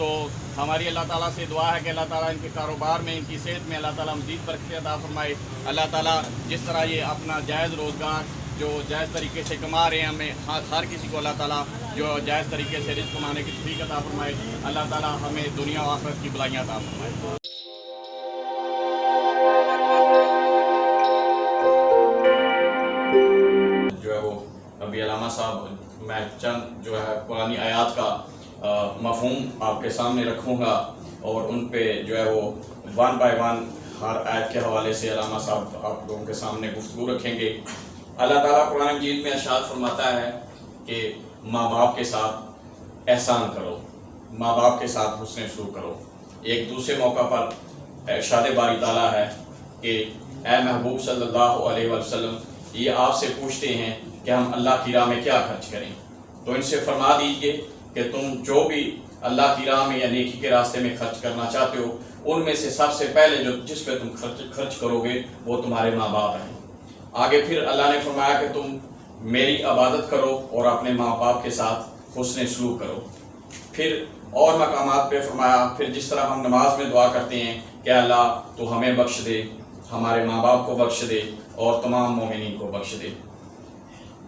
تو ہماری اللہ تعالیٰ سے دعا ہے کہ اللہ تعالیٰ ان کے کاروبار میں، ان کی صحت میں اللہ تعالیٰ مزید برکت عطا فرمائے. اللہ تعالیٰ جس طرح یہ اپنا جائز روزگار جو جائز طریقے سے کما رہے ہیں، ہمیں ہر کسی کو اللہ تعالیٰ جو جائز طریقے سے رزق کمانے کی توفیق عطا فرمائے. اللہ تعالیٰ ہمیں دنیا و آخرت کی بلائیاں عطا فرمائے. جو ہے وہ ابھی علامہ صاحب میں چند جو ہے قرآنی آیات کا مفہوم آپ کے سامنے رکھوں گا اور ان پہ جو ہے وہ ون بائی ون ہر آیت کے حوالے سے علامہ صاحب آپ لوگوں کے سامنے گفتگو رکھیں گے. اللہ تعالیٰ قرآن مجید میں ارشاد فرماتا ہے کہ ماں باپ کے ساتھ احسان کرو، ماں باپ کے ساتھ حسن سلوک کرو. ایک دوسرے موقع پر ارشاد باری تعالیٰ ہے کہ اے محبوب صلی اللہ علیہ وسلم، یہ آپ سے پوچھتے ہیں کہ ہم اللہ کی راہ میں کیا خرچ کریں، تو ان سے فرما دیجئے کہ تم جو بھی اللہ کی راہ میں یا نیکی کے راستے میں خرچ کرنا چاہتے ہو، ان میں سے سب سے پہلے جس پہ تم خرچ کرو گے وہ تمہارے ماں باپ ہیں. آگے پھر اللہ نے فرمایا کہ تم میری عبادت کرو اور اپنے ماں باپ کے ساتھ حسن سلوک کرو. پھر اور مقامات پہ فرمایا، پھر جس طرح ہم نماز میں دعا کرتے ہیں کہ اللہ تو ہمیں بخش دے، ہمارے ماں باپ کو بخش دے اور تمام مومنین کو بخش دے.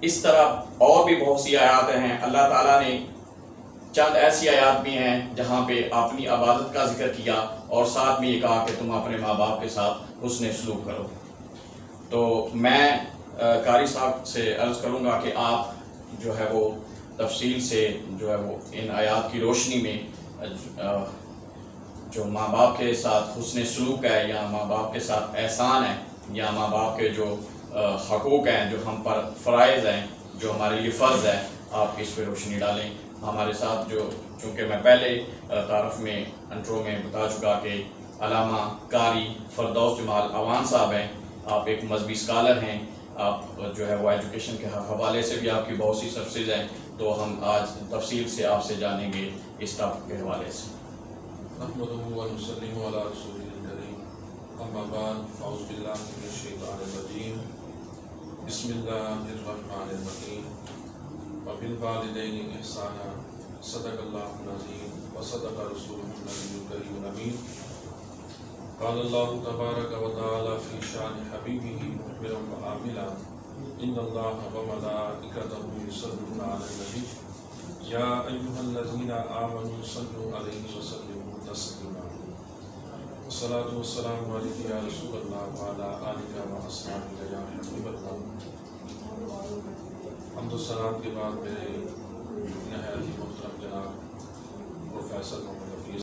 اس طرح اور بھی بہت سی آیات ہیں. اللہ تعالیٰ نے چند ایسی آیات بھی ہیں جہاں پہ اپنی عبادت کا ذکر کیا اور ساتھ میں یہ کہا کہ تم اپنے ماں باپ کے ساتھ حسن سلوک کرو. تو میں قاری صاحب سے عرض کروں گا کہ آپ جو ہے وہ تفصیل سے جو ہے وہ ان آیات کی روشنی میں جو ماں باپ کے ساتھ حسن سلوک ہے یا ماں باپ کے ساتھ احسان ہے یا ماں باپ کے جو حقوق ہیں جو ہم پر فرائض ہیں جو ہمارے لیے فرض ہے، آپ اس پہ روشنی ڈالیں. ہمارے ساتھ جو چونکہ میں پہلے تعارف میں انٹرو میں بتا چکا کہ علامہ قاری فردوس جمال اوان صاحب ہیں. آپ ایک مذہبی اسکالر ہیں، آپ جو ہے وہ ایجوکیشن کے حوالے سے بھی آپ کی بہت سی سرچز ہیں. تو ہم آج تفصیل سے آپ سے جانیں گے اس ٹاپک کے حوالے سے. نحمده ونصلي على رسوله الكريم. اما بعد فاعوذ بالله من الشيطان الرجيم. بسم الله الرحمن الرحيم. وبالوالدين احسانا. صدق الله العظيم وصدق رسوله النبي الكريم الامين. قال الله تبارك وتعالى في شان حبيبه مخبرا وعاملا ان الله وملائكته يصلون على النبي يا ايها الذين امنوا صلوا عليه وسلموا تسليما. الصلاة والسلام عليك يا رسول الله وعلى آلك وأصحابك يا حبيب الله. حمد و ثنا کے بعد میرے نہایت ہی محترم جناب پروفیسر محمد حفیظ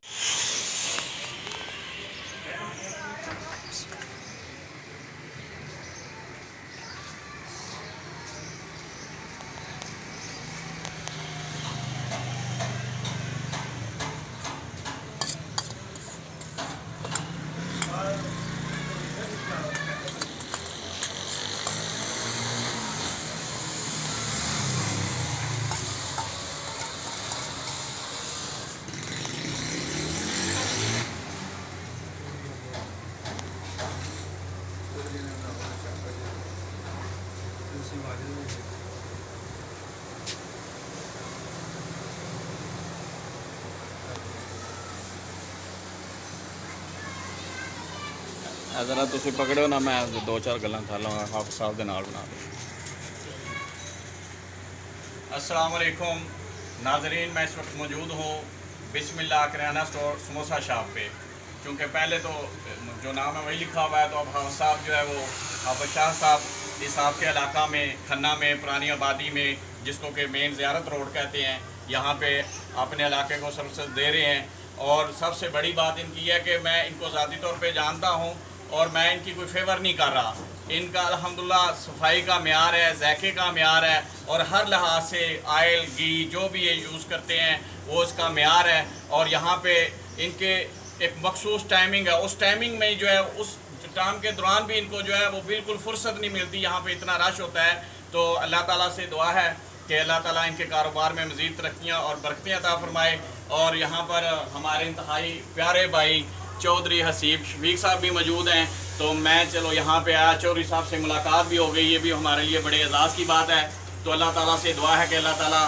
ذرا تسی پکڑو نا، میں دو چار گلاں کر لواں حافظ صاحب دے نال بنا. السلام علیکم ناظرین، میں اس وقت موجود ہوں بسم اللہ کریانہ سٹور سموسہ شاپ پہ. چونکہ پہلے تو جو نام ہے وہی لکھا ہوا ہے، تو اب حافظ صاحب جو ہے وہ حافظ شاہ صاحب اس آپ کے علاقہ میں کھنہ میں پرانی آبادی میں جس کو کہ مین زیارت روڈ کہتے ہیں، یہاں پہ اپنے علاقے کو سروسز دے رہے ہیں. اور سب سے بڑی بات ان کی ہے کہ میں ان کو ذاتی طور پہ جانتا ہوں اور میں ان کی کوئی فیور نہیں کر رہا. ان کا الحمدللہ صفائی کا معیار ہے، ذائقے کا معیار ہے اور ہر لحاظ سے آئل گھی جو بھی یہ یوز کرتے ہیں وہ اس کا معیار ہے. اور یہاں پہ ان کے ایک مخصوص ٹائمنگ ہے، اس ٹائمنگ میں جو ہے اس ٹائم کے دوران بھی ان کو جو ہے وہ بالکل فرصت نہیں ملتی، یہاں پہ اتنا رش ہوتا ہے. تو اللہ تعالیٰ سے دعا ہے کہ اللہ تعالیٰ ان کے کاروبار میں مزید ترقیاں اور برکتیں عطا فرمائے. اور یہاں پر ہمارے انتہائی پیارے بھائی چودھری حسیب شفیق صاحب بھی موجود ہیں. تو میں چلو یہاں پہ آیا، چودھری صاحب سے ملاقات بھی ہو گئی، یہ بھی ہمارے لیے بڑے اعزاز کی بات ہے. تو اللہ تعالیٰ سے دعا ہے کہ اللہ تعالیٰ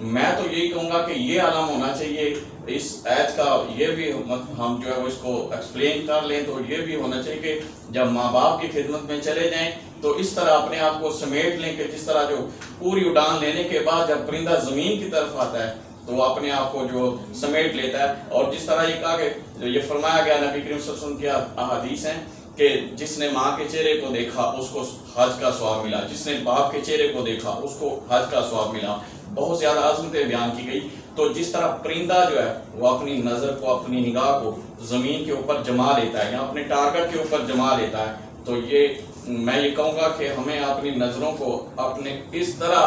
میں تو یہی کہوں گا کہ یہ عالم ہونا چاہیے اس ایت کا، یہ بھی ہم جو ہے وہ اس کو ایکسپلین کر لیں تو یہ بھی ہونا چاہیے کہ جب ماں باپ کی خدمت میں چلے جائیں تو اس طرح اپنے آپ کو سمیٹ لیں کہ جس طرح جو پوری اڑان لینے کے بعد جب پرندہ زمین کی طرف آتا ہے تو وہ اپنے آپ کو جو سمیٹ لیتا ہے. اور جس طرح یہ کہا کہ یہ فرمایا گیا نبی کریم صلی اللہ علیہ وسلم کی احادیث ہیں کہ جس نے ماں کے چہرے کو دیکھا اس کو حج کا ثواب ملا، جس نے باپ کے چہرے کو دیکھا اس کو حج کا ثواب ملا. بہت زیادہ عظمتیں بیان کی گئی. تو جس طرح پرندہ جو ہے وہ اپنی نظر کو، اپنی نگاہ کو زمین کے اوپر جما لیتا ہے یا اپنے ٹارگٹ کے اوپر جما لیتا ہے، تو یہ میں یہ کہوں گا کہ ہمیں اپنی نظروں کو اپنے اس طرح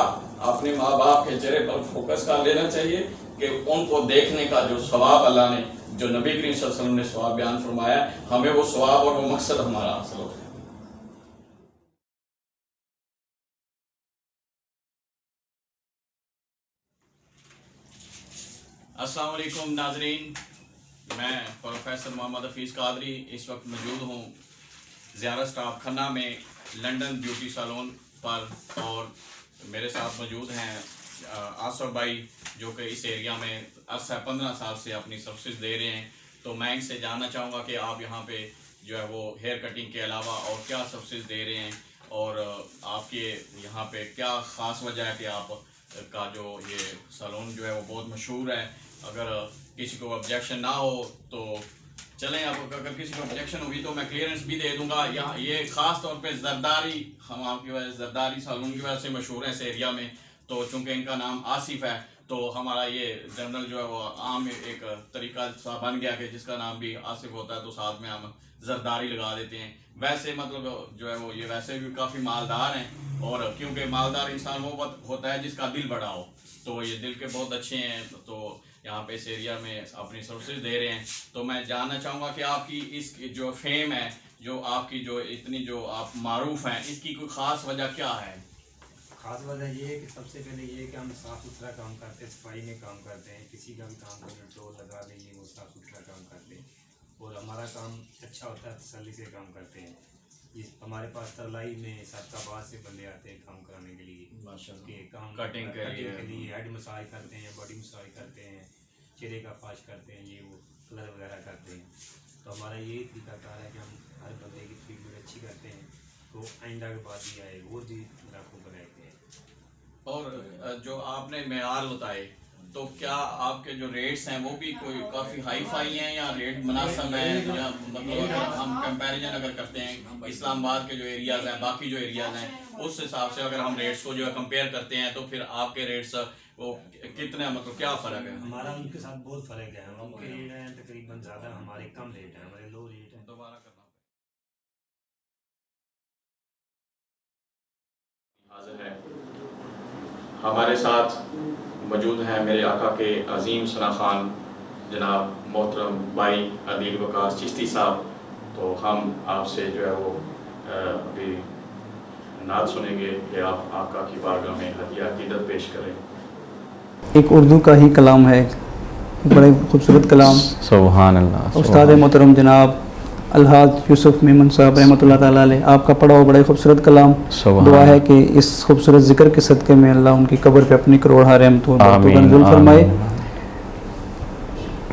اپنے ماں باپ کے چہرے پر فوکس کر لینا چاہیے کہ ان کو دیکھنے کا جو ثواب اللہ نے، جو نبی کریم صلی اللہ علیہ وسلم نے ثواب بیان فرمایا، ہمیں وہ ثواب اور وہ مقصد ہمارا حاصل ہو. السلام علیکم ناظرین، میں پروفیسر محمد حفیظ قادری اس وقت موجود ہوں زیارت سٹاپ کھنہ میں لنڈن بیوٹی سالون پر، اور میرے ساتھ موجود ہیں آصف بھائی جو کہ اس ایریا میں عرصہ 15 سال سے اپنی سروسز دے رہے ہیں. تو میں ان سے جاننا چاہوں گا کہ آپ یہاں پہ جو ہے وہ ہیئر کٹنگ کے علاوہ اور کیا سروسز دے رہے ہیں، اور آپ کے یہاں پہ کیا خاص وجہ ہے کہ آپ کا جو یہ سالون جو ہے وہ بہت مشہور ہے. اگر کسی کو آبجیکشن نہ ہو تو چلیں، اب اگر کسی کو آبجیکشن ہوگی تو میں کلیئرنس بھی دے دوں گا. یہاں یہ خاص طور پہ زرداری، ہم آپ کی وجہ زرداری سالون کی وجہ سے مشہور ہے اس ایریا میں. تو چونکہ ان کا نام آصف ہے تو ہمارا یہ جنرل جو ہے وہ عام ایک طریقہ سا بن گیا کہ جس کا نام بھی آصف ہوتا ہے تو ساتھ میں ہم زرداری لگا دیتے ہیں. ویسے مطلب جو ہے وہ یہ ویسے بھی کافی مالدار ہیں، اور کیونکہ مالدار انسان وہ ہوتا ہے جس کا دل بڑا ہو، تو یہ دل کے بہت اچھے ہیں. تو یہاں پہ اس ایریا میں اپنی سروسز دے رہے ہیں. تو میں جاننا چاہوں گا کہ آپ کی اس جو فیم ہے، جو آپ کی جو اتنی جو آپ معروف ہیں، اس کی کوئی خاص وجہ کیا ہے؟ خاص وجہ یہ ہے کہ سب سے پہلے یہ ہے کہ ہم صاف ستھرا کام کرتے ہیں، صفائی میں کام کرتے ہیں. کسی کا بھی کام کرنے ٹول لگا لیجیے، وہ صاف ستھرا کام کرتے ہیں، اور ہمارا کام اچھا ہوتا ہے، تسلی سے کام کرتے ہیں. ہمارے پاس ترلائی میں سابقہ سے بندے آتے ہیں کام کرانے کے لیے، کہ کام کٹنگ کے لیے ہیڈ مساج کرتے ہیں، باڈی مساج کرتے ہیں، چہرے کا فاش کرتے ہیں، یہ وہ کلر وغیرہ کرتے ہیں. تو ہمارا یہی طریقہ کار ہے کہ ہم ہر بندے کی ٹریٹمنٹ اچھی کرتے ہیں تو آئندہ کے بعد یہ آئے وہ بھی گراہکوں کو رہتے ہیں. اور جو آپ نے معیار بتائے تو کیا آپ کے جو ریٹس ہیں وہ بھی کوئی کافی ہائی فائی ہیں یا ریٹ مناسب ہیں؟ یا مطلب اگر ہم کمپیریزن اگر کرتے ہیں اسلام آباد کے جو ایریاز ہیں باقی جو ایریاز ہیں اس حساب سے اگر ہم ریٹس کو جو ہے کمپیئر کرتے ہیں تو پھر آپ کے ریٹس وہ کتنے مطلب کیا فرق ہے؟ ہمارا ان کے ساتھ بہت فرق ہے. ان کے ریٹ ہیں تقریباً زیادہ، ہمارے کم ریٹ ہیں، ہمارے لو ریٹ ہیں. دوبارہ کرنا حاضر ہے. ہمارے ساتھ موجود ہیں میرے آقا کے عظیم ثنا خان جناب محترم بھائی عدیل وقاص چشتی صاحب. تو ہم آپ سے جو ہے وہ ابھی نعت سنیں گے کہ آپ آقا کی بارگاہ میں ہدیہ عقیدت پیش کریں. ایک اردو کا ہی کلام ہے، بڑے خوبصورت کلام. سبحان اللہ. استاد محترم جناب الحاج یوسف میمن صاحب رحمۃ اللہ تعالیٰ علیہ، آپ کا پڑھا ہوا بڑا خوبصورت کلام. دعا ہے کہ اس خوبصورت ذکر کے صدقے میں اللہ ان کی قبر پہ اپنی کروڑہ رحمت و برکت منزول فرمائے.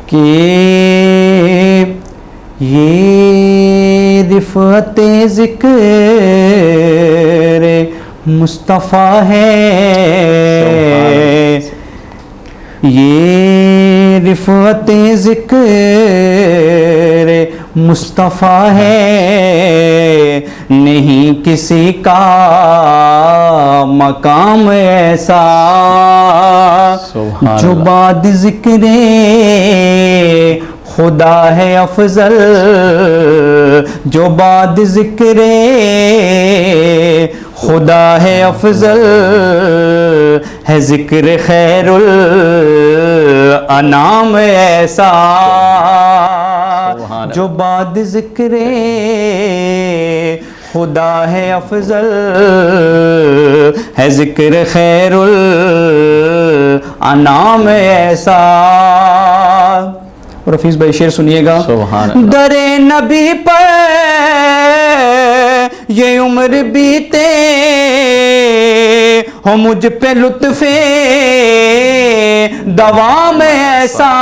کہ یہ رفعت ذکر مصطفیٰ ہے، یہ رفعت ذکر مصطفیٰ ہے، نہیں کسی کا مقام ایسا جو بعد ذکر خدا ہے افضل، جو بعد ذکر خدا ہے افضل، ہے ذکر خیر الانام ایسا جو بعد ذکر خدا ہے افضل، ہے ذکر خیر الانام ایسا. اور حفیظ بھائی شعر سنیے گا. در نبی پر یہ عمر بیتے ہو مجھ پہ لطف دوا میں ایسا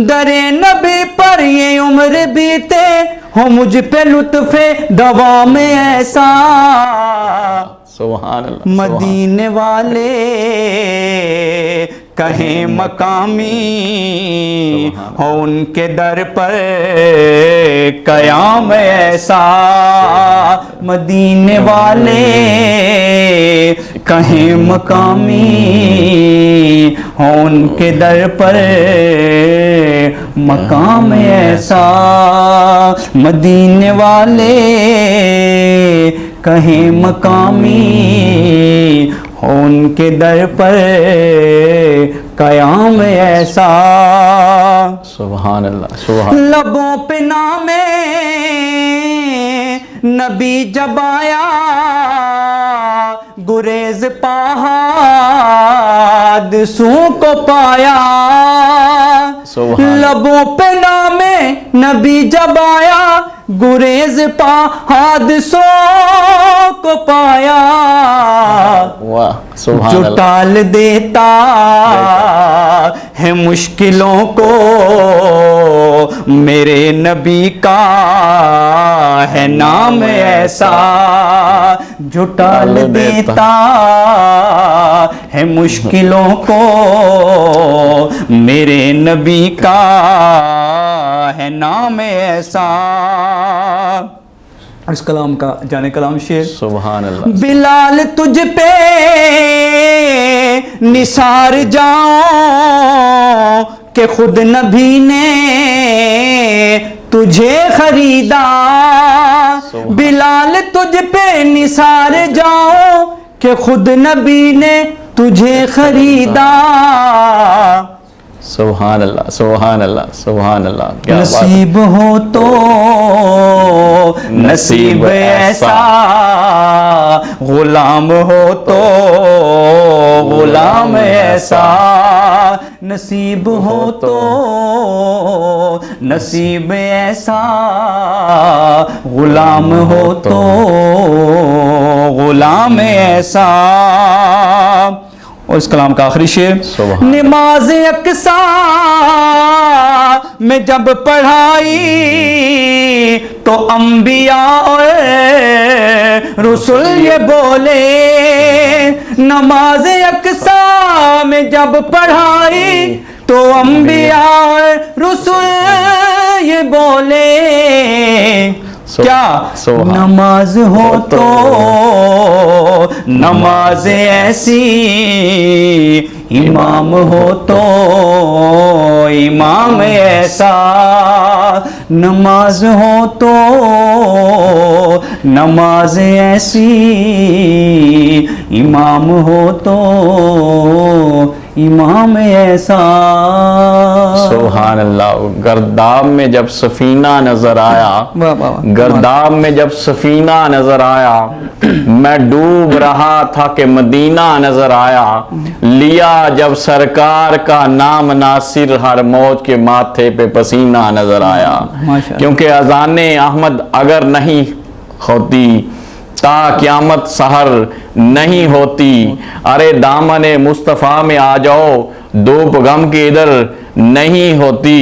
در نبی پر یہ عمر بیتے ہو مجھ پہ لطف دوا میں ایسا سبحان اللہ مدینے والے کہیں مقامی ہو ان کے در پر قیام ایسا مدینے والے کہیں مقامی ہو ان کے در پر مقام ایسا مدینے والے کہیں مقامی ہو ان کے در پر قیام ایسا سبحان اللہ سبحان لبوں پہ نام نبی جب آیا گریز حادثوں کو پایا سبحان لبوں پہ نام نبی جب آیا گریز حادثوں کو پایا واہ سبحان جو اللہ ٹال دیتا ہے مشکلوں کو میرے نبی کا ہے نام ایسا جو ٹال دیتا ہے مشکلوں کو میرے نبی کا ہے نام ایسا. اس کلام کا جانے کلام شعر. سبحان اللہ. بلال تجھ پہ نثار جاؤں کہ خود نبی نے تجھے خریدا. بلال تجھ پہ نثار جاؤں کہ خود نبی نے تجھے خریدا. سبحان اللہ سبحان اللہ سبحان اللہ. کیا نصیب ہو تو نصیب ایسا غلام ہو تو غلام ایسا. نصیب ہو تو نصیب ایسا غلام ہو تو غلام ایسا. اور اس کلام کا آخری شعر. نماز اقصا میں جب پڑھائی تو انبیاء اور رسول یہ بولے. نماز اقصا میں جب پڑھائی تو انبیاء اور رسول یہ بولے. کیا نماز ہو تو نماز ایسی امام ہو تو امام ایسا. نماز ہو تو نماز ایسی امام ہو تو امام ایسا. سبحان اللہ. گرداب میں جب سفینہ نظر آیا گرداب میں جب سفینہ نظر آیا میں ڈوب رہا تھا کہ مدینہ نظر آیا. لیا جب سرکار کا نام ناصر ہر موج کے ماتھے پہ پسینہ نظر آیا. کیونکہ اذان احمد اگر نہیں ہوتی تا قیامت سحر نہیں ہوتی. ارے دامن مصطفیٰ میں آ جاؤ دھوپ غم کی ادھر نہیں ہوتی.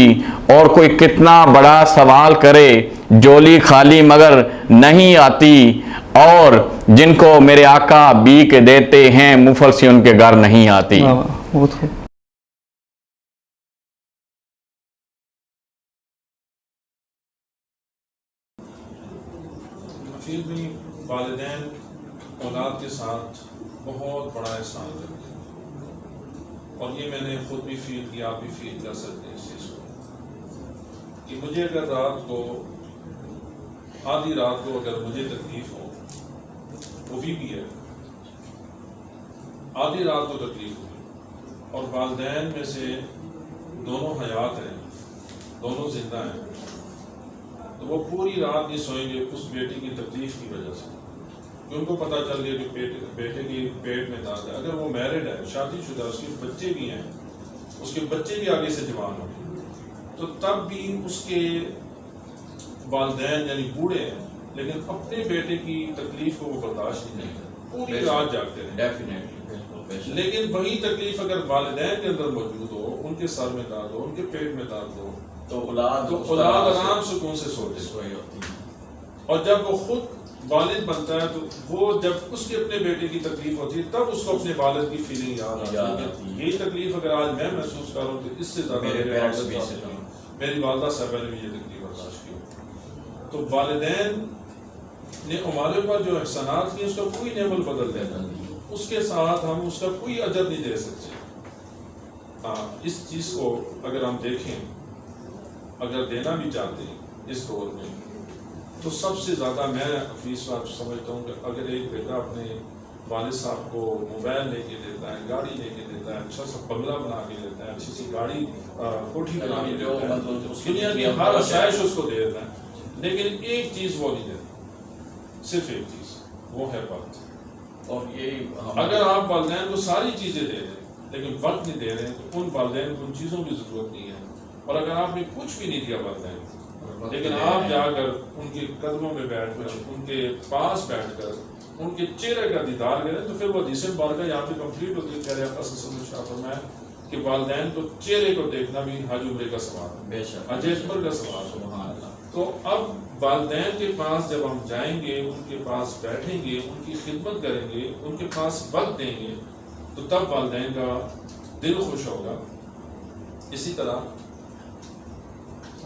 اور کوئی کتنا بڑا سوال کرے جولی خالی مگر نہیں آتی. اور جن کو میرے آقا بیک دیتے ہیں مفلسی ان کے گھر نہیں آتی. حفیظ بھی والدین اولاد کے ساتھ بہت بڑا احسان کرتے ہیں اور یہ میں نے خود بھی فیل کیا, آپ بھی فیل کر سکتے ہیں اس چیز کو کہ مجھے اگر رات کو آدھی رات کو اگر مجھے تکلیف ہو وہ بھی ہے آدھی رات کو تکلیف ہوئی اور والدین میں سے دونوں حیات ہیں دونوں زندہ ہیں تو وہ پوری رات نہیں سوئیں گے اس بیٹی کی تکلیف کی وجہ سے. ان کو پتہ چل گیا کہ بیٹے کی پیٹ میں دانت ہے. اگر وہ میرڈ ہے شادی شدہ اس کے بچے بھی ہیں اس کے بچے بھی آگے سے جوان ہوں گے تو تب بھی اس کے والدین یعنی بوڑھے ہیں لیکن اپنے بیٹے کی تکلیف کو وہ برداشت نہیں کرتے. پوری رات جاگتے رہیں. ڈیفینیٹلی. لیکن وہی تکلیف اگر والدین کے اندر موجود ہو, ان کے سر میں درد ہو, ان کے پیٹ میں درد ہو, تو اولاد آرام سکون سے سوتے. سوئی ہوتی ہے. اور جب وہ خود والد بنتا ہے تو وہ جب اس کے اپنے بیٹے کی تکلیف ہوتی ہے تب اس کو اپنے والد کی فیلنگ یاد آتی ہے. یہی تکلیف اگر آج میں محسوس کر رہا ہوں تو اس سے زیادہ میری والدہ صاحبہ نے بھی یہ تکلیف برداشت کی. تو والدین نے ہمارے اوپر جو احسانات کیے اس کا کوئی نعمت بدل دیتا نہیں, اس کے ساتھ ہم اس کا کوئی اجر نہیں دے سکتے. ہاں, اس چیز کو اگر ہم دیکھیں, اگر دینا بھی چاہتے ہیں اس دور میں, تو سب سے زیادہ میں حفیظ صاحب سمجھتا ہوں کہ اگر ایک بیٹا اپنے والد صاحب کو موبائل لے کے دیتا ہے, گاڑی لے کے دیتا ہے, اچھا سا بنگلہ بنا کے دیتا ہے, اچھی سی گاڑی کوٹھی بنا کے دیتا ہے, دنیا کی ہر آسائش اس کو دے دیتا ہے, لیکن ایک چیز وہ نہیں دیتا, صرف ایک چیز, وہ ہے وقت. اور یہ اگر آپ والدین کو ساری چیزیں دے دیں لیکن وقت نہیں دے رہے ہیں تو ان والدین کو ان چیزوں کی ضرورت نہیں ہے. اور اگر آپ نے کچھ بھی نہیں دیا والدین لیکن آپ جا کر ان کے قدموں میں بیٹھ کر, ان کے پاس بیٹھ کر ان کے چہرے کا دیدار کریں, تو پھر وہ حدیث مبارکہ یہاں پہ کمپلیٹ ہوتی ہے. کہہ رہے ہیں صلی اللہ فرمایا کہ والدین کو چہرے کو دیکھنا بھی حج عمرے کا ثواب ہے, بے شک حج اکبر کا ثواب ہے. سبحان اللہ. تو اب والدین کے پاس جب ہم جائیں گے, ان کے پاس بیٹھیں گے, ان کی خدمت کریں گے, ان کے پاس وقت دیں گے, تو تب والدین کا دل خوش ہوگا. اسی طرح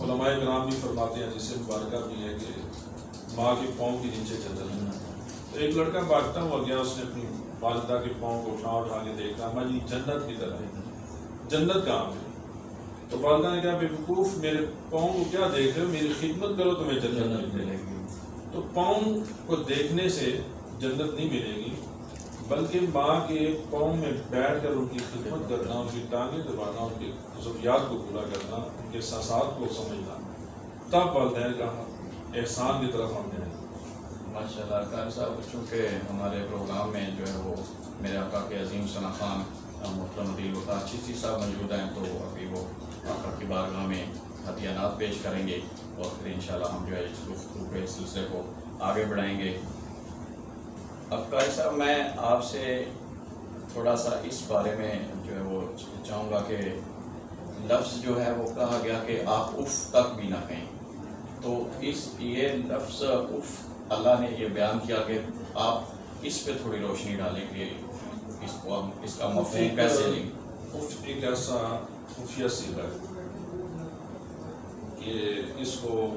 علماء کرام بھی فرماتے ہیں, جس سے مبارکہ بھی ہے کہ ماں کے پاؤں کے نیچے جنت ہے. تو ایک لڑکا بھاگتا ہوا گیا, اس نے اپنی والدہ کے پاؤں کو اٹھا کے دیکھا, ماں جی جنت کی طرح ہے, جنت کہاں ہے؟ تو والدہ نے کہا بے وقوف, میرے پاؤں کو کیا دیکھ رہے ہو, میری خدمت کرو تمہیں جنت ملے گی. تو پاؤں کو دیکھنے سے جنت نہیں ملے گی, بلکہ ماں کے پاؤں میں بیٹھ کر ان کی خدمت کرنا, ان کی ٹانگیں دبانا, ان کی ضروریات کو پورا کرنا, ان کے احساسات کو سمجھنا, تب والدین کا احسان کی طرف ہم جائیں. ماشاء اللہ. قاری صاحب, چونکہ ہمارے پروگرام میں جو ہے وہ میرے آقا کے عظیم ثنا خان محترم عدیل وقار چشتی صاحب موجود ہیں, تو ابھی وہ آقا کی بارگاہ میں ہدیانات پیش کریں گے, اور پھر انشاءاللہ ہم جو ہے اس گفتگو کے سلسلے کو آگے بڑھائیں گے. اب قاری صاحب, میں آپ سے تھوڑا سا اس بارے میں جو ہے وہ چاہوں گا کہ لفظ جو ہے وہ کہا گیا کہ آپ اف تک بھی نہ کہیں, تو یہ لفظ اف اللہ نے یہ بیان کیا کہ آپ اس پہ تھوڑی روشنی ڈالیں کہ اس کا مفہوم کیسے لیں. اف ایک ایسا خفیہ صیغہ ہے کہ اس کو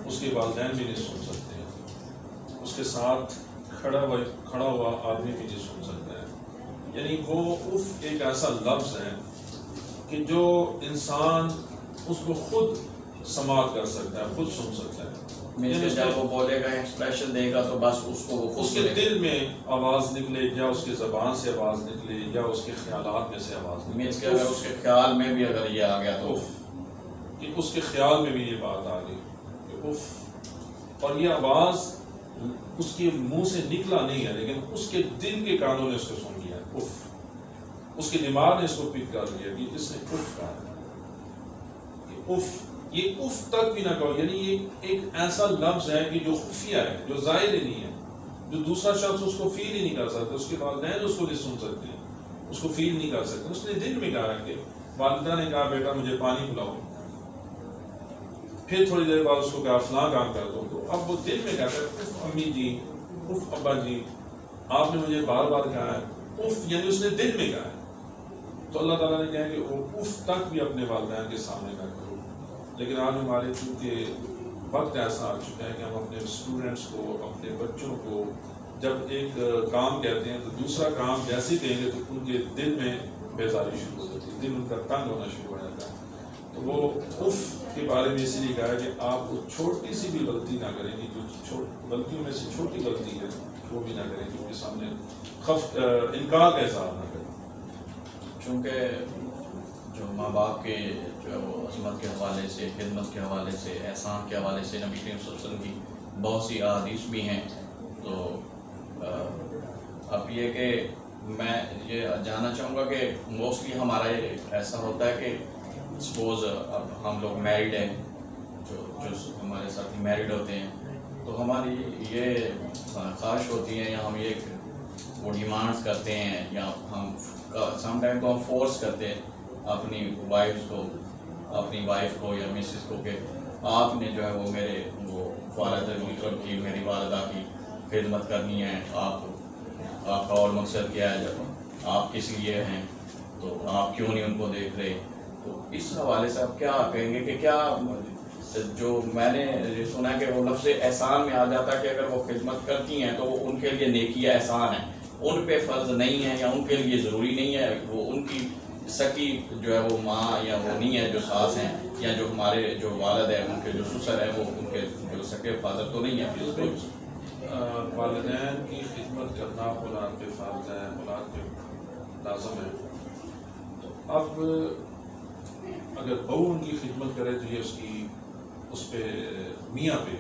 اس کے والدین بھی نہیں سن سکتے, اس کے ساتھ کھڑا ہوا آدمی بھی نہیں سن سکتا ہے. یعنی وہ اف ایک ایسا لفظ ہے کہ جو انسان اس کو خود سماعت کر سکتا ہے, خود سن سکتا ہے. جب وہ بولے گا, ایکسپریشن دے گا, تو بس اس کو اس کے دل میں آواز نکلے, یا اس کی زبان سے آواز نکلے, یا اس کے خیالات میں سے آواز نکلے. مینس کہ اگر اس کے خیال میں بھی اگر یہ آ گیا تو کہ اس کے خیال میں بھی یہ بات آ گئی کہ اف, اور یہ آواز اس کے منہ سے نکلا نہیں ہے, لیکن اس کے دل کے کانوں نے اس کو سن لیا. اف, اس کے دماغ نے اس کو پک کر لیا کہ اس نے اف کہا کہ اف. یہ اف تک بھی نہ کہو, یعنی یہ ایک ایسا لفظ ہے کہ جو خفیہ ہے, جو ظاہر ہی نہیں ہے, جو دوسرا شخص اس کو فیل ہی نہیں کر سکتا, اس کے والدین اس کو نہیں سن سکتے, اس کو فیل نہیں کر سکتے. اس نے دل میں کہا کہ والدہ نے کہا بیٹا مجھے پانی پلاؤ, پھر تھوڑی دیر بعد اس کو کہا فلاں کام کر دو, تو اب وہ دل میں کہتا ہے اف امی جی, اف ابا جی, آپ نے مجھے بار بار کہا ہے اف, یعنی اس نے دل میں کہا ہے. تو اللہ تعالیٰ نے کہا کہ وہ اف تک بھی اپنے والدین کے سامنے نہ کرو. لیکن آج ہمارے چونکہ وقت ایسا آ چکا ہے کہ ہم اپنے اسٹوڈنٹس کو, اپنے بچوں کو جب ایک کام کہتے ہیں تو دوسرا کام جیسے کہیں گے تو ان کے دل میں بیزاری شروع ہو جاتی ہے, دل ان کا تنگ ہونا شروع ہو جاتا ہے. تو وہ اف کے بارے میں اسی لیے کہا ہے کہ آپ کو چھوٹی سی بھی غلطی نہ کریں گی, جو غلطیوں میں سے چھوٹی غلطی ہے وہ بھی نہ کریں گی, ان کے سامنے انکار کا اظہار نہ کریں. چونکہ جو ماں باپ کے جو عظمت کے حوالے سے, خدمت کے حوالے سے, احسان کے حوالے سے نبی کریم صلی اللہ علیہ وسلم کی بہت سی احادیث بھی ہیں. تو اب یہ کہ میں یہ جاننا چاہوں گا کہ موسٹلی ہمارا یہ ایسا ہوتا ہے کہ سپوز اب ہم لوگ میرڈ ہیں, جو ہمارے ساتھی میرڈ ہوتے ہیں, تو ہماری یہ خواہش ہوتی ہے یا ہم یہ وہ ڈیمانڈس کرتے ہیں یا ہم سم ٹائم تو ہم فورس کرتے ہیں اپنی وائف کو یا مسز کو کہ آپ نے جو ہے وہ میرے وہ والد محترم کی میری والدہ کی خدمت کرنی ہے، آپ کا اور مقصد کیا ہے، جب آپ کس لیے ہیں تو آپ کیوں نہیں ان کو دیکھ رہے؟ تو اس حوالے سے آپ کیا کہیں گے کہ کیا جو میں نے یہ سنا ہے کہ وہ لفظ احسان میں آ جاتا ہے کہ اگر وہ خدمت کرتی ہیں تو وہ ان کے لیے نیکی احسان ہے، ان پہ فرض نہیں ہے یا ان کے لیے ضروری نہیں ہے، وہ ان کی سکی جو ہے وہ ماں یا وہ نہیں ہے جو ساس ہیں یا جو ہمارے جو والد ہیں ان کے جو سسر ہیں وہ ان کے جو سکے فادر تو نہیں ہے۔ والدین کی خدمت کرنا اولاد پہ فرض ہے، اولاد پہ لازم ہے۔ تو اب اگر بہو ان کی خدمت کرے تو یہ اس پہ میاں پہ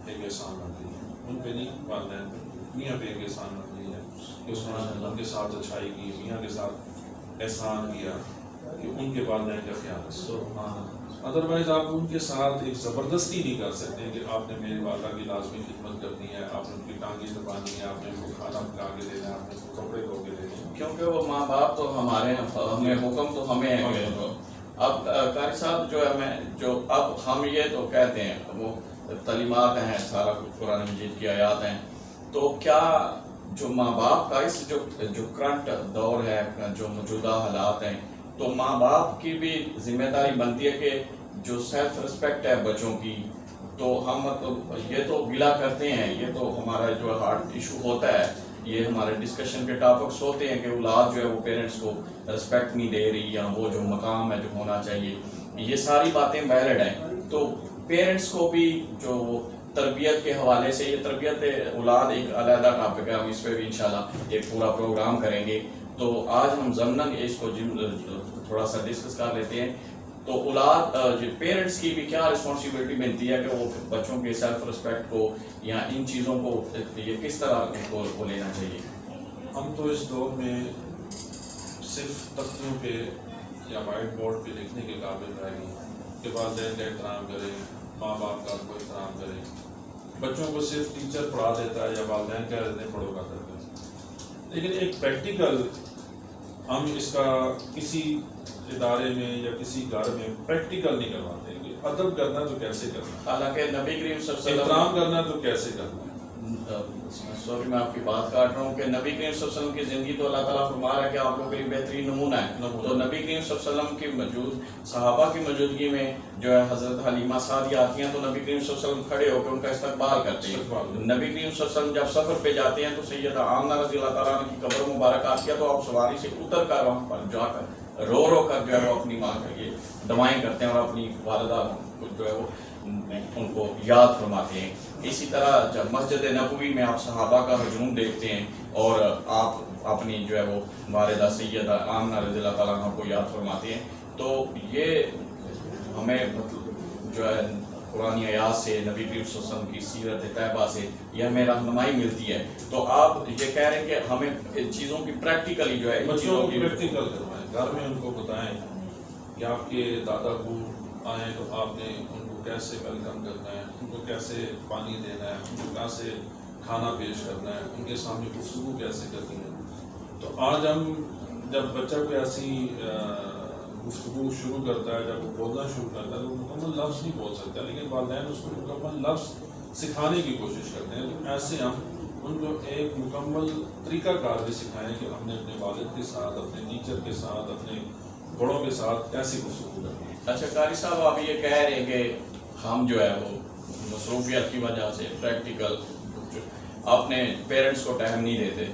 ایک احسان آتی ہے، ان پہ نہیں، والدین پہ میاں پہ ایک احسان آتی ہے کہ اس نے ان کے ساتھ اچھائی کی، میاں کے ساتھ احسان کیا کہ ان کے والدین کا خیال رکھو۔ ادروائز آپ ان کے ساتھ ایک زبردستی نہیں کر سکتے کہ آپ نے میری والدہ کی لازمی خدمت کرنی ہے، آپ نے ان کی ٹانگیں دبانی ہے، آپ نے ان کو کھانا پکا کے دینا ہے، آپ نے ان کو کپڑے دھو کے دینے ہیں، کیونکہ وہ ماں باپ تو ہمارے ہمیں حکم تو ہمیں ہے۔ اب قاری صاحب جو اب ہم یہ تو کہتے ہیں وہ تعلیمات ہیں، سارا کچھ قرآن مجید کی آیات ہیں، تو کیا جو ماں باپ کا اس جو کرنٹ دور ہے، جو موجودہ حالات ہیں، تو ماں باپ کی بھی ذمہ داری بنتی ہے کہ جو سیلف رسپیکٹ ہے بچوں کی، تو ہم تو یہ تو گلا کرتے ہیں، یہ تو ہمارا جو ہارٹ ایشو ہوتا ہے، یہ ہمارے ڈسکشن کے ٹاپکس ہوتے ہیں کہ اولاد جو ہے وہ پیرنٹس کو رسپیکٹ نہیں دے رہی یا وہ جو مقام ہے جو ہونا چاہیے، یہ ساری باتیں ویلڈ ہیں۔ تو پیرنٹس کو بھی جو تربیت کے حوالے سے، یہ تربیت اولاد ایک علیحدہ ٹاپک ہے، ہم اس پہ بھی انشاءاللہ ایک پورا پروگرام کریں گے، تو آج ہم ضمناً اس کو تھوڑا سا ڈسکس کر لیتے ہیں۔ تو اولاد پیرنٹس کی بھی کیا رسپانسبلٹی بنتی ہے کہ وہ بچوں کے سیلف رسپیکٹ کو یا ان چیزوں کو یہ کس طرح کو لینا چاہیے؟ ہم تو اس دور میں صرف تختیوں پہ یا وائٹ بورڈ پہ لکھنے کے قابل رہ گئے کہ والدین کا احترام کریں، ماں باپ کا کو احترام کریں، بچوں کو صرف ٹیچر پڑھا دیتا ہے یا والدین کہہ دیتے ہیں پڑھو کا کرتے ہیں، لیکن ایک پریکٹیکل ہم اس کا کسی ادارے میں یا کسی گھر میں پریکٹیکل نہیں کرواتے کہ ادب کرنا تو کیسے کرنا، حالانکہ نبی کریم صلی اللہ علیہ وسلم احترام کرنا تو کیسے کرنا۔ سوری میں آپ کی بات کاٹ رہا ہوں کہ نبی کریم صلی اللہ علیہ وسلم کی زندگی تو اللہ تعالیٰ فرما رہا ہے کہ آپ لوگوں کے لیے بہترین نمونہ ہے، تو نبی کریم صلی اللہ علیہ وسلم کی صحابہ کی موجودگی میں جو ہے حضرت حلیمہ سعدیہ آتی ہیں تو نبی کریم صلی اللہ علیہ وسلم کھڑے ہو کے ان کا استقبال کرتے ہیں۔ نبی کریم صلی اللہ علیہ وسلم جب سفر پہ جاتے ہیں تو سیدہ آمنہ رضی اللہ تعالیٰ عنہ کی قبر مبارک آتی ہے تو آپ سواری سے اتر کر وہاں پر جا کر رو کر جو ہے وہ اپنی ماں کے لیے دعائیں کرتے ہیں اور اپنی والدہ جو ہے وہ ان کو یاد فرماتے ہیں۔ اسی طرح جب مسجد نبوی میں آپ صحابہ کا ہجوم دیکھتے ہیں اور آپ اپنی جو ہے وہ والدہ سیدہ آمنہ رضی اللہ تعالیٰ عنہ کو یاد فرماتے ہیں، تو یہ ہمیں جو ہے قرآن آیات سے، نبی کریم صلی اللہ علیہ وسلم کی سیرت طیبہ سے یہ ہمیں رہنمائی ملتی ہے۔ تو آپ یہ کہہ رہے ہیں کہ ہمیں ان چیزوں کی پریکٹیکلی جو ہے بچوں کو پریکٹیکل کروائیں، گھر میں ان کو بتائیں کہ آپ کے دادا ابو آئیں تو آپ نے ان کو کیسے ویلکم کرنا ہے، ان کو کیسے پانی دینا ہے، ان کو کیسے کھانا پیش کرنا ہے، ان کے سامنے گفتگو کیسے کرنی ہے۔ تو آج ہم جب بچہ کوئی ایسی گفتگو شروع کرتا ہے، جب وہ بولنا شروع کرتا ہے تو مکمل لفظ نہیں بول سکتا، لیکن والدین اس کو مکمل لفظ سکھانے کی کوشش کرتے ہیں۔ تو ایسے ہم ان کو ایک مکمل طریقہ کار بھی سکھائیں کہ ہم نے اپنے والد کے ساتھ، اپنے ٹیچر کے ساتھ، اپنے بڑوں کے ساتھ کیسے گفتگو کرنی ہے۔ اچھا قاری صاحب آپ یہ کہہ رہے ہیں کہ ہم جو ہے وہ مصروفیت کی وجہ سے پریکٹیکل اپنے پیرنٹس کو ٹائم نہیں دیتے،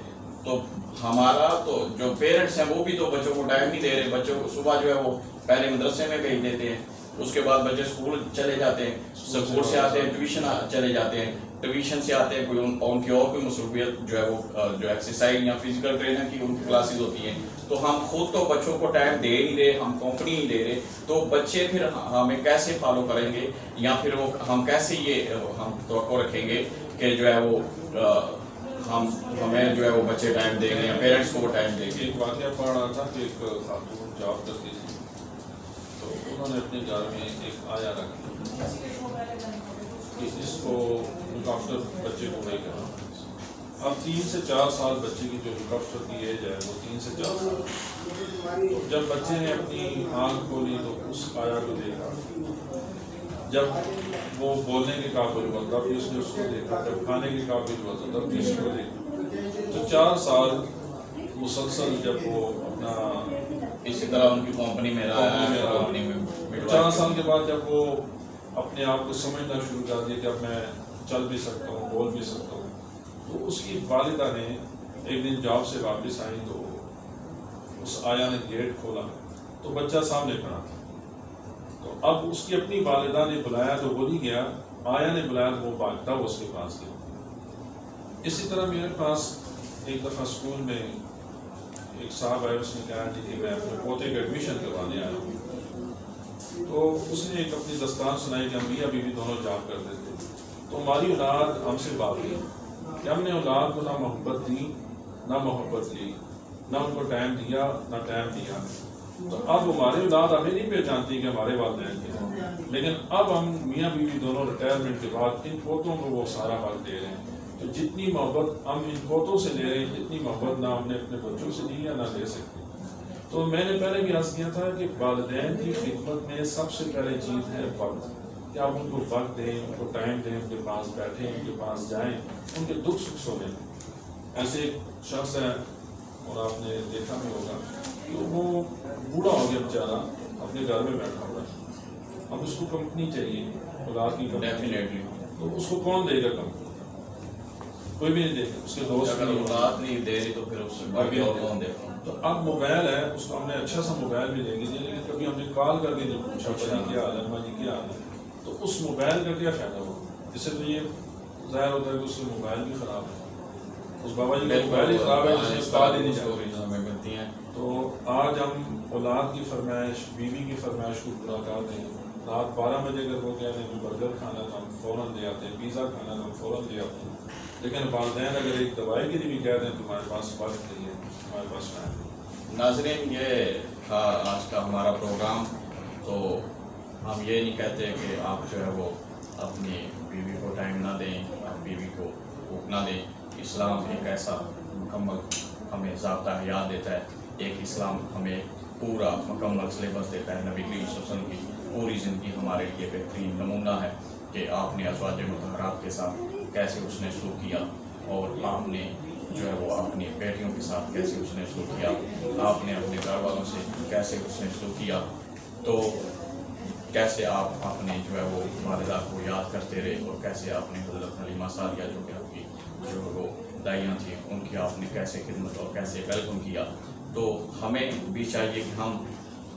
تو ہمارا تو جو پیرنٹس ہیں وہ بھی تو بچوں کو ٹائم نہیں دے رہے، بچوں کو صبح جو ہے وہ پہلے مدرسے میں بھیج دیتے ہیں، اس کے بعد بچے اسکول چلے جاتے ہیں، اسکول سے آتے ہیں ٹیوشن چلے جاتے ہیں، ٹیوشن سے آتے ہیں کوئی ان کی اور کوئی مصروفیت جو ہے وہ جو ایکسرسائز یا فزیکل ٹرینر کی ان کی کلاسز ہوتی ہیں، تو ہم خود تو بچوں کو ٹائم دے نہیں رہے، ہم کمپنی نہیں دے رہے، تو بچے پھر ہمیں کیسے فالو کریں گے یا پھر وہ ہم کیسے یہ ہم توقع رکھیں گے کہ جو ہے وہ ہمیں جو ہے وہ بچے ٹائم دیں گے یا پیرنٹس کو وہ ٹائم دیں گے۔ ایک واقعہ پڑھ رہا تھا کہ ایک خاتون جاب کرتی تھی تو انہوں نے اپنے گھر میں ایک آیا رکھی کہ اس کو لک آفٹر افٹر بچے کو وہی کرنا. اب 3 سے 4 سال بچے کی جو لک افٹر کی ایج ہے وہ 3 سے 4 سال. تو جب بچے نے اپنی آنکھ کھولی تو اس آیا کو دیکھا. جب وہ بولنے کے قابل ہوا تب بھی اس نے اس کو دیکھا. جب کھانے کے قابل ہوا تب بھی اس کو دیکھا. تو 4 سال مسلسل جب وہ اپنا اسی طرح ان کی کمپنی میں رہا. 4 سال کے بعد جب وہ اپنے آپ کو سمجھنا شروع کر دیا کہ اب میں چل بھی سکتا ہوں, بول بھی سکتا ہوں, تو اس کی والدہ نے ایک دن جاب سے واپس آئی تو اس آیا نے گیٹ کھولا تو بچہ سامنے کھڑا تھا. تو اب اس کی اپنی والدہ نے بلایا تو وہ نہیں گیا, آیا نے بلایا تو وہ بھاگتا وہ اس کے پاس گیا. اسی طرح میرے پاس ایک دفعہ اسکول میں ایک صاحب آئے, اس نے کہا جی کہ میں اپنے پوتے کا ایڈمیشن کروانے آیا ہوں. تو اس نے ایک اپنی داستان سنائی کہ ہم میاں بیوی دونوں جاب کرتے تھے. تو ہماری اولاد ہم سے بات ہوئی کہ ہم نے اولاد کو نہ محبت دی نہ محبت لی, نہ ان کو ٹائم دیا نہ ٹائم دیا. تو اب ہماری اولاد ہمیں نہیں پہچانتی کہ ہمارے والدین کے ہیں, لیکن اب ہم میاں بیوی دونوں ریٹائرمنٹ کے بعد ان پوتوں کو وہ سارا وقت دے رہے ہیں. تو جتنی محبت ہم ان پوتوں سے لے رہے ہیں جتنی محبت نہ ہم نے اپنے بچوں سے لی یا نہ لے سکتے. تو میں نے پہلے بھی عرض کیا تھا کہ والدین کی خدمت میں سب سے پہلے چیز ہے وقت, کہ آپ ان کو وقت دیں, ان کو ٹائم دیں, ان کے پاس بیٹھیں, ان کے پاس جائیں, ان کے دکھ سکھ سنیں. ایسے ایک شخص ہے اور آپ نے دیکھا بھی ہوگا کہ وہ بوڑھا ہو گیا بیچارہ, اپنے گھر میں بیٹھا ہوا ہے. اب اس کو کمپنی چاہیے, اولاد کی ڈیفینیٹلی. تو اس کو کون دے گا کمپنی؟ کوئی بھی نہیں دے گا, اس کے دوست اگر اولاد نہیں دے رہی تو پھر اس سے باقی اور کون دے گا. تو اب موبائل ہے, اس کو ہم نے اچھا سا موبائل بھی دے دیا, لیکن کبھی ہم نے کال کر کے جب پوچھا بھائی کیا حال ہے, اماں جی کیا حال ہے, تو اس موبائل کا کیا فائدہ ہوا؟ اس سے تو یہ ظاہر ہوتا ہے کہ اس کے موبائل بھی خراب ہے, اس بابا جی کا موبائل ہی خراب ہے, جس سے کال ہی نہیں جاتی. ہمیں ملتی ہیں. تو آج ہم اولاد کی فرمائش, بیوی کی فرمائش کو پورا کرتے ہیں. رات 12 بجے اگر وہ کہہ رہے ہیں برگر کھانا تو ہم فوراً لے آتے ہیں, پیزا کھانا تو ہم فوراً لے آتے ہیں. لیکن والدین اگر ایک دوائی کے لیے بھی کہہ دیں تو ہمارے پاس وقت نہیں ہے, ہمارے پاس ٹائم نہیں. ناظرین, یہ تھا آج کا ہمارا پروگرام. تو ہم یہ نہیں کہتے کہ آپ جو ہے وہ اپنی بیوی کو ٹائم نہ دیں, آپ بیوی کو حقوق نہ دیں. اسلام ایک ایسا مکمل ہمیں ضابطہ حیات دیتا ہے, ایک اسلام ہمیں پورا مکمل سلیبس دیتا ہے. نبی کریم صلی اللہ علیہ وسلم کی پوری زندگی ہمارے لیے بہترین نمونہ ہے کہ آپ نے ازواج مطہرات کے ساتھ کیسے اس نے سلوک کیا, اور آپ نے جو ہے وہ اپنی بیٹیوں کے ساتھ کیسے اس نے سلوک کیا, آپ نے اپنے گھر والوں سے کیسے اس نے سلوک کیا. تو کیسے آپ اپنے جو ہے وہ والدہ کو یاد کرتے رہے, اور کیسے آپ نے حضرت حلیمہ سعدیہ جو کہ آپ کی جو وہ دائیاں تھیں ان کی آپ نے کیسے خدمت اور کیسے ویلکم کیا. تو ہمیں بھی چاہیے کہ ہم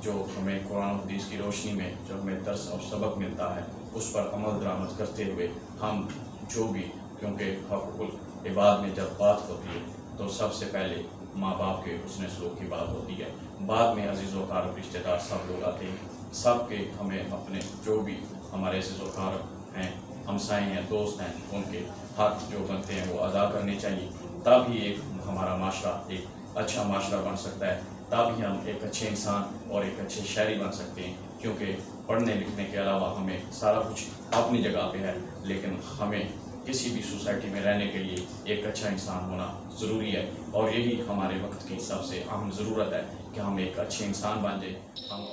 جو ہمیں قرآن و حدیث کی روشنی میں جو ہمیں درس اور سبق ملتا ہے اس پر عمل درآمد کرتے ہوئے ہم جو بھی, کیونکہ حقوق العباد میں جب بات ہوتی ہے تو سب سے پہلے ماں باپ کے حسن سلوک کی بات ہوتی ہے, بعد میں عزیز و اقارب رشتہ دار سب لوگ آتے ہیں. سب کے ہمیں اپنے جو بھی ہمارے عزیز و اقارب ہیں, ہمسائے ہیں, دوست ہیں, ان کے حق جو بنتے ہیں وہ ادا کرنے چاہیے. تب ہی ایک ہمارا معاشرہ ایک اچھا معاشرہ بن سکتا ہے, تب ہی ہم ایک اچھے انسان اور ایک اچھے شہری بن سکتے ہیں. کیونکہ پڑھنے لکھنے کے علاوہ ہمیں سارا کچھ اپنی جگہ پہ ہے, لیکن ہمیں کسی بھی سوسائٹی میں رہنے کے لیے ایک اچھا انسان ہونا ضروری ہے. اور یہی ہمارے وقت کی سب سے اہم ضرورت ہے کہ ہم ایک اچھے انسان بن جائیں. ہم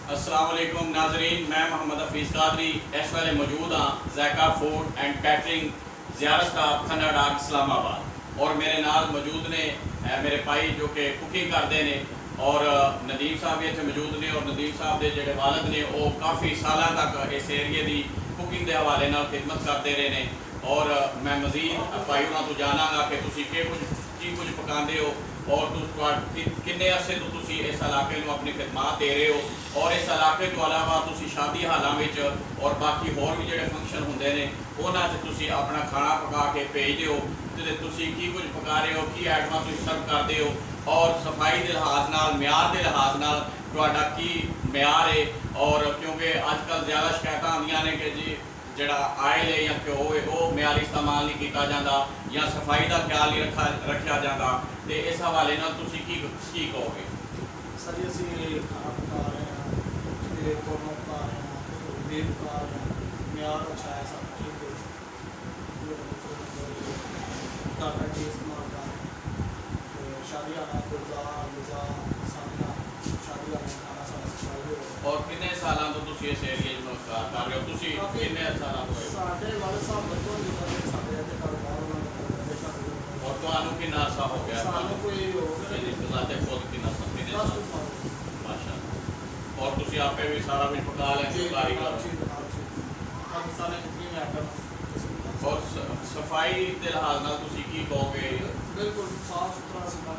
السلام علیکم ناظرین, میں محمد حفیظ قادری اس ویلے موجود ہاں ذائقہ فوڈ اینڈ کیٹرنگ زیارت صاحب کھنڈا ڈاک اسلام آباد. اور میرے نال موجود نے میرے بھائی جو کہ کوکنگ کرتے ہیں, اور ندیم صاحب بھی اتنے موجود نے. اور ندیم صاحب کے جڑے والد نے وہ کافی سالوں تک اس ایریے کی کوکنگ کے حوالے نال خدمت کرتے رہے ہیں. اور میں مزید بھائی انہوں تو جانا گا کہ تسی کی کچھ پکاندے ہو, اور کنے عرصے تو تسی اس علاقے کو اپنی خدمات دے رہے ہو, اور اس علاقے تو علاوہ تسی شادی حالاں وچ اور باقی ہور بھی جڑے فنکشن ہوندے نے انہاں چ تسی اپنا کھانا پکا کے بھیج دیو. تے تسی کی کچھ پکا رہے ہو, کی آئٹماں تسی سرو کردے ہو, اور صفائی کے لحاظ نال, معیار کے لحاظ نال تہاڈا کی معیار ہے. اور کیونکہ اج کل زیادہ شکایت آندیاں نے کہ جی جڑا آئل ہے یا گھیو ہے وہ معیاری استعمال نہیں کیتا جاتا, یا صفائی کا خیال نہیں رکھا جاتا. تے اس حوالے نال تسی کی کہو گے؟ سر جی اسی آپ کا ਤੁਸੀਂ ਇਸ ਏਰੀਏ 'ਚ ਕਰ ਰਹੇ ਹੋ, ਤੁਸੀਂ ਕਿੰਨੇ ਸਾਲਾਂ ਤੋਂ ਹੋਏ ਸਾਡੇ ਵਾਲੇ ਸਾਹਿਬ ਬਚਪਨ ਦੀ ਗੱਲ ਹੈ, ਸਾਡੇ ਇੱਥੇ ਕਾਰੋਬਾਰ ਉਹਨਾਂ ਦਾ ਹਮੇਸ਼ਾ ਤੋਂ। ਔਰ ਤੁਹਾਨੂੰ ਕਿੰਨਾ ਅਰਸਾ ਹੋ ਗਿਆ ਸਾਨੂੰ ਕੋਈ ਹੋ ਗਿਆ ਜੀ ਬਜ਼ਾਤੇ ਖੁਦ ਕਿੰਨਾ ਕਿੰਨੇ ਦਸ ਸਾਲ ਸਾਲ। ਮਾਸ਼ਾਅੱਲਾ। ਔਰ ਤੁਸੀਂ ਆਪੇ ਵੀ ਸਾਰਾ ਕੁਝ ਪਕਾ ਲੈਂਦੇ ਹੋ ਕਾਰੀਗਰ ਹਰ ਸਾਲੇ ਜਿਤਨੀ ਮੈਂ ਆਟਾ ਔਰ ਸਫਾਈ ਦੇ ਲਿਹਾਜ਼ ਨਾਲ ਤੁਸੀਂ ਕੀ ਕਹੋਗੇ? ਬਿਲਕੁਲ ਸਾਫ ਸੁਥਰਾ ਅਸੀਂ ਕੰਮ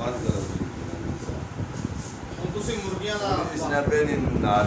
ਬੰਦ ਕਰੋ ਜੀ ਹੁਣ ਤੁਸੀਂ ਮੁਰਗੀਆਂ ਦਾ ਇਸ ਨੇ ਬੇਨੀ ਨਾਲ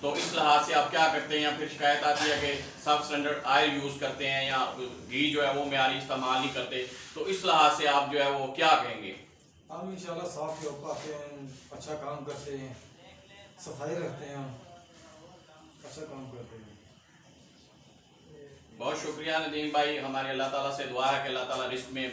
تو اس لحاظ سے آپ کیا کرتے ہیں؟ یا پھر شکایت آتی ہے کہ سب اسٹینڈرڈ آئل یوز کرتے ہیں یا گھی جو ہے وہ معیاری استعمال نہیں کرتے، تو اس لحاظ سے آپ جو ہے وہ کیا کہیں گے؟ ہم انشاءاللہ صاف پاتے ہیں، اچھا کام کرتے ہیں، صفائی رکھتے ہیں، اچھا کام کرتے ہیں۔ بہت شکریہ ندیم بھائی، ہمارے اللہ تعالیٰ سے دعا ہے کہ اللہ تعالیٰ رزق میں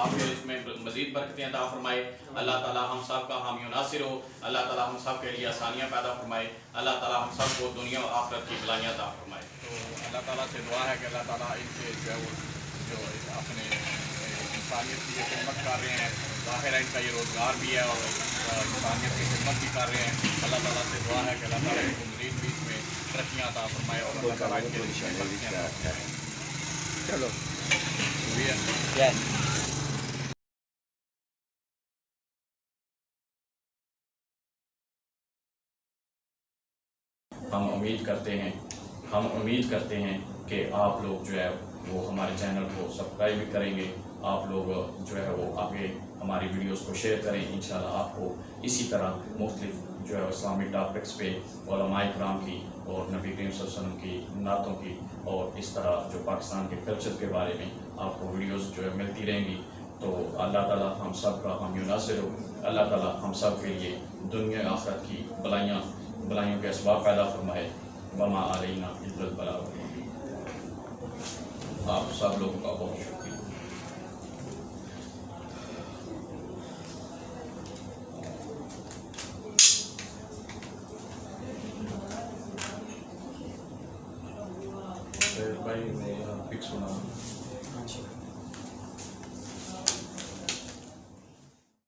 آپ کے رزق میں مزید برکتیں عطا فرمائے، اللہ تعالیٰ ہم سب کا حامی و ناصر ہو، اللہ تعالیٰ ہم سب کے لیے آسانیاں پیدا فرمائے، اللہ تعالیٰ ہم سب کو دنیا و آخرت کی بھلائیاں عطا فرمائے۔ تو اللہ تعالیٰ سے دعا ہے کہ اللہ تعالیٰ ان سے جو ہے وہ جو اپنے انسانیت کی جو خدمت کر رہے ہیں، ظاہر ہے ان کا یہ روزگار بھی ہے اور انسانیت کی خدمت بھی کر رہے ہیں، اللہ تعالیٰ سے دعا ہے کہ اللہ تعالیٰ ان کو مزید بھی اس میں ترقیاں عطا فرمائے اور اللہ تعالیٰ ان کے رزق میں برکتیں عطا فرمائے۔ چلو شکریہ۔ ہم امید کرتے ہیں کہ آپ لوگ جو ہے وہ ہمارے چینل کو سبسکرائب بھی کریں گے، آپ لوگ جو ہے وہ آگے ہماری ویڈیوز کو شیئر کریں، انشاءاللہ آپ کو اسی طرح مختلف جو ہے اسلامک ٹاپکس پہ علماء کرام کی اور نبی کریم صلی اللہ علیہ وسلم کی نعتوں کی اور اس طرح جو پاکستان کے کلچر کے بارے میں آپ کو ویڈیوز جو ہے ملتی رہیں گی۔ تو اللہ تعالیٰ ہم سب کا حامی و ناصر ہو، اللہ تعالیٰ ہم سب کے لیے دنیا آخرت کی بلائیوں کے اسباب پیدا فرمائے، وما علینا الا البلاغ المبین۔ آپ سب لوگوں کا بہت شکریہ۔ بھائی میں پک سنا